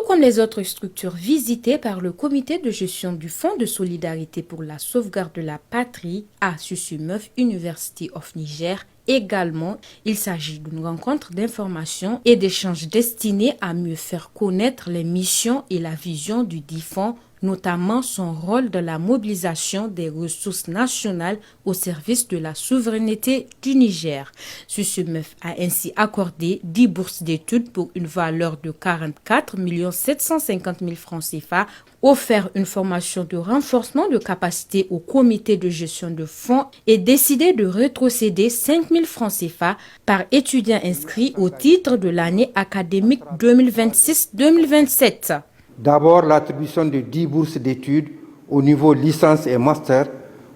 comme les autres structures visitées par le comité de gestion du Fonds de solidarité pour la sauvegarde de la patrie à Sussumeuf University of Niger, également, il s'agit d'une rencontre d'information et d'échanges destinés à mieux faire connaître les missions et la vision du dit fonds, notamment son rôle dans la mobilisation des ressources nationales au service de la souveraineté du Niger. Sussumeuf a ainsi accordé 10 bourses d'études pour une valeur de 44 750 000 francs CFA, offert une formation de renforcement de capacité au comité de gestion de fonds et décidé de rétrocéder 5 000 francs CFA par étudiant inscrit au titre de l'année académique 2026-2027. D'abord, l'attribution de 10 bourses d'études au niveau licence et master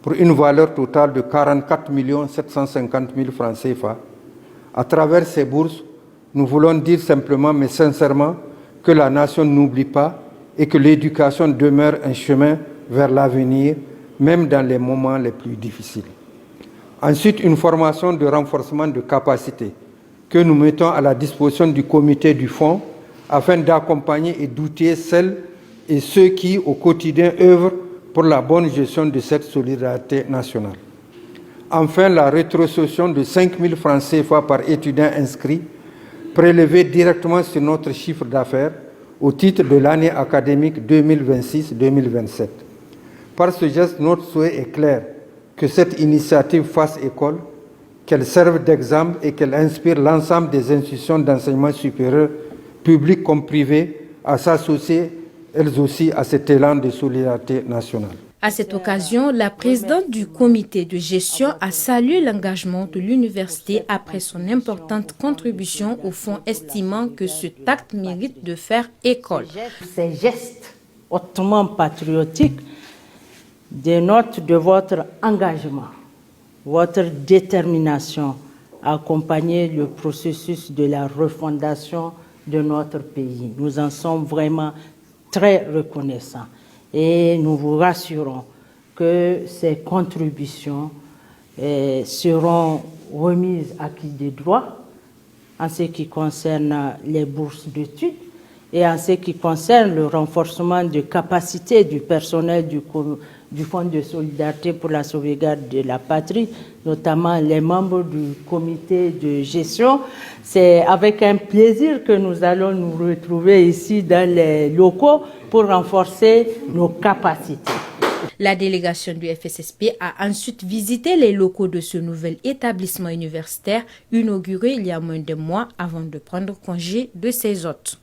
pour une valeur totale de 44 750 000 francs CFA. À travers ces bourses, nous voulons dire simplement mais sincèrement que la nation n'oublie pas et que l'éducation demeure un chemin vers l'avenir, même dans les moments les plus difficiles. Ensuite, une formation de renforcement de capacité que nous mettons à la disposition du comité du fonds afin d'accompagner et d'outiller celles et ceux qui, au quotidien, œuvrent pour la bonne gestion de cette solidarité nationale. Enfin, la rétrocession de 5 000 francs CFA par étudiant inscrit, prélevé directement sur notre chiffre d'affaires au titre de l'année académique 2026-2027. Par ce geste, notre souhait est clair, que cette initiative fasse école, qu'elle serve d'exemple et qu'elle inspire l'ensemble des institutions d'enseignement supérieur, publiques comme privées, à s'associer elles aussi à cet élan de solidarité nationale. À cette occasion, la présidente du comité de gestion a salué l'engagement de l'université après son importante contribution au fonds, estimant que cet acte mérite de faire école. Ces gestes hautement patriotiques dénotent de votre engagement, votre détermination à accompagner le processus de la refondation de notre pays. Nous en sommes vraiment très reconnaissants et nous vous rassurons que ces contributions seront remises à qui de droit en ce qui concerne les bourses d'études et en ce qui concerne le renforcement de capacité du personnel du Fonds de solidarité pour la sauvegarde de la patrie, notamment les membres du comité de gestion. C'est avec un plaisir que nous allons nous retrouver ici dans les locaux pour renforcer nos capacités. La délégation du FSSP a ensuite visité les locaux de ce nouvel établissement universitaire inauguré il y a moins de mois avant de prendre congé de ses hôtes.